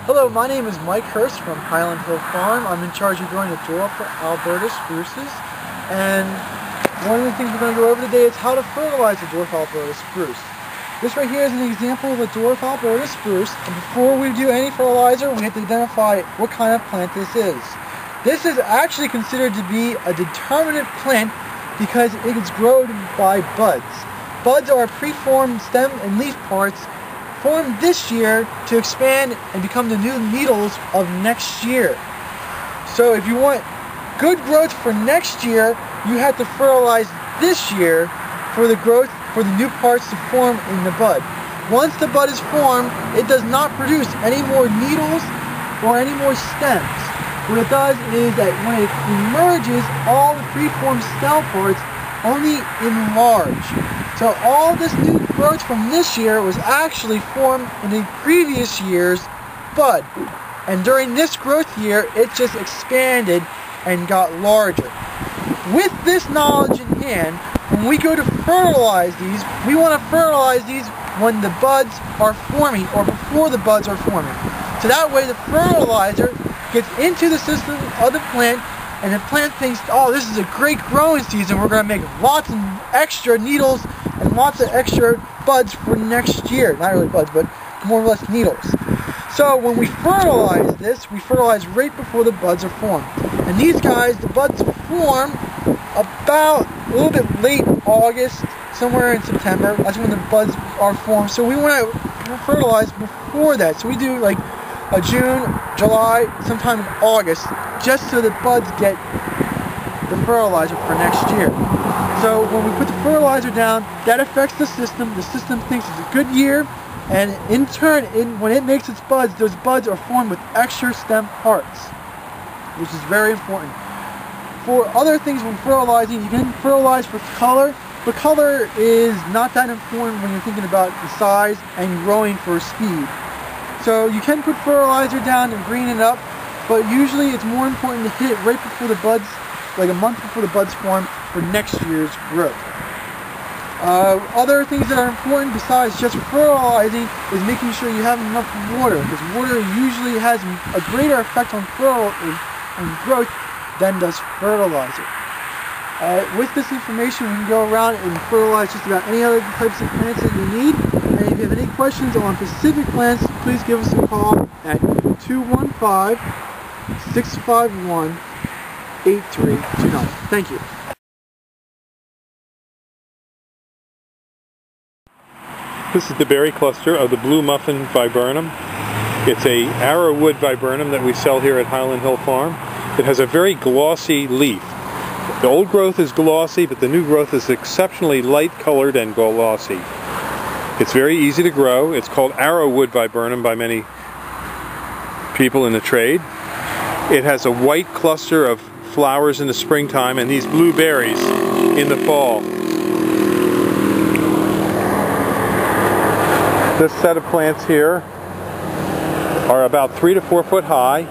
Hello, my name is Mike Hurst from Highland Hill Farm. I'm in charge of growing the dwarf Alberta spruces. And one of the things we're going to go over today is how to fertilize the dwarf Alberta spruce. This right here is an example of a dwarf Alberta spruce. And before we do any fertilizer, we have to identify what kind of plant this is. This is actually considered to be a determinate plant because it is grown by buds. Buds are preformed stem and leaf parts formed this year to expand and become the new needles of next year. So if you want good growth for next year, you have to fertilize this year for the growth, for the new parts to form in the bud. Once the bud is formed, it does not produce any more needles or any more stems. What it does is that when it emerges, all the preformed stem parts only enlarge. So all this new growth from this year was actually formed in the previous year's bud. And during this growth year, it just expanded and got larger. With this knowledge in hand, when we go to fertilize these, we want to fertilize these when the buds are forming or before the buds are forming. So that way the fertilizer gets into the system of the plant, and the plant thinks, oh, this is a great growing season. We're going to make lots of extra needles and lots of extra buds for next year. Not really buds, but more or less needles. So when we fertilize this, we fertilize right before the buds are formed. And these guys, the buds form about a little bit late August, somewhere in September. That's when the buds are formed. So we want to fertilize before that. So we do like June, July, sometime in August, just so the buds get the fertilizer for next year. So when we put the fertilizer down, that affects the system. The system thinks it's a good year, and in turn, when it makes its buds, those buds are formed with extra stem parts, which is very important. For other things when fertilizing, you can fertilize for color, but color is not that important when you're thinking about the size and growing for speed. So you can put fertilizer down and green it up, but usually it's more important to hit it right before the buds, like a month before the buds form, for next year's growth. Other things that are important besides just fertilizing is making sure you have enough water, because water usually has a greater effect on growth than does fertilizer. With this information, we can go around and fertilize just about any other types of plants that you need. And if you have any questions on specific plants, please give us a call at 215-651-8329. Thank you. This is the berry cluster of the blue muffin viburnum. It's a arrowwood viburnum that we sell here at Highland Hill Farm. It has a very glossy leaf. The old growth is glossy, but the new growth is exceptionally light colored and glossy. It's very easy to grow. It's called arrowwood viburnum by many people in the trade. It has a white cluster of flowers in the springtime and these blue berries in the fall. This set of plants here are about 3 to 4 foot high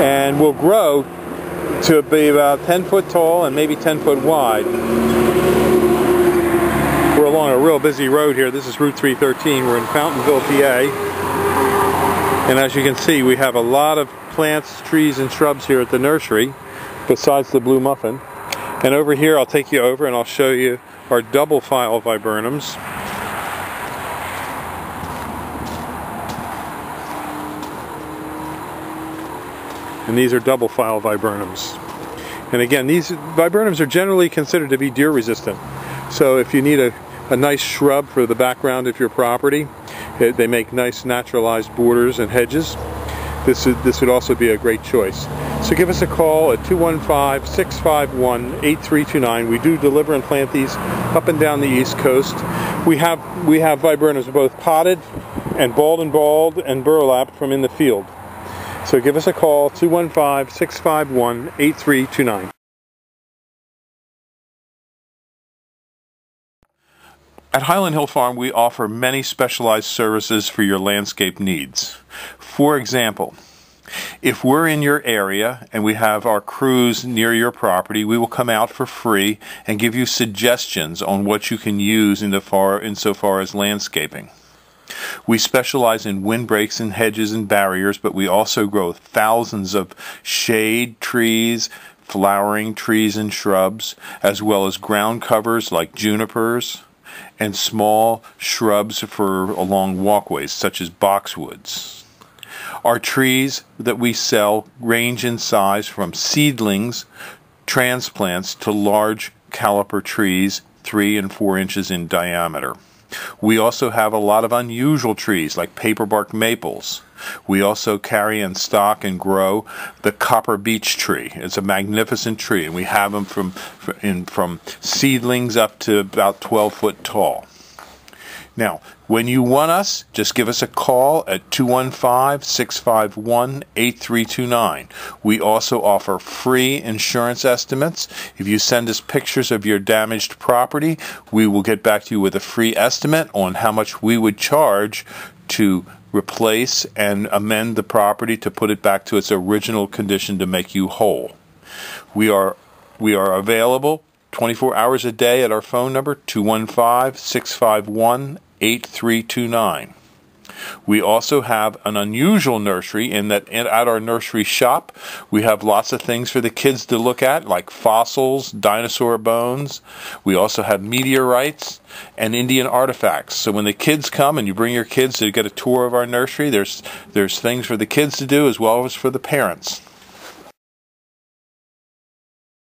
and will grow to be about 10 foot tall and maybe 10 foot wide. We're along a real busy road here. This is Route 313. We're in Fountainville, PA. And as you can see, we have a lot of plants, trees, and shrubs here at the nursery, besides the blue muffin. And over here, I'll take you over and I'll show you our double file viburnums. And these are double file viburnums. And again, these viburnums are generally considered to be deer resistant. So if you need a nice shrub for the background of your property, they make nice naturalized borders and hedges. This would also be a great choice. So give us a call at 215-651-8329. We do deliver and plant these up and down the East Coast. We have viburnums both potted and balled and burlapped from in the field. So give us a call, 215-651-8329. At Highland Hill Farm, we offer many specialized services for your landscape needs. For example, if we're in your area and we have our crews near your property, we will come out for free and give you suggestions on what you can use insofar as landscaping. We specialize in windbreaks and hedges and barriers, but we also grow thousands of shade trees, flowering trees and shrubs, as well as ground covers like junipers and small shrubs for along walkways such as boxwoods. Our trees that we sell range in size from seedlings, transplants, to large caliper trees 3 and 4 inches in diameter. We also have a lot of unusual trees like paperbark maples. We also carry in stock and grow the copper beech tree. It's a magnificent tree, and we have them from seedlings up to about 12 foot tall. Now, when you want us, just give us a call at 215-651-8329. We also offer free insurance estimates. If you send us pictures of your damaged property, we will get back to you with a free estimate on how much we would charge to replace and amend the property to put it back to its original condition to make you whole. We are available 24 hours a day at our phone number, 215-651-8329. We also have an unusual nursery in that at our nursery shop we have lots of things for the kids to look at, like fossils, dinosaur bones. We also have meteorites and Indian artifacts. So when the kids come and you bring your kids to get a tour of our nursery, there's things for the kids to do as well as for the parents.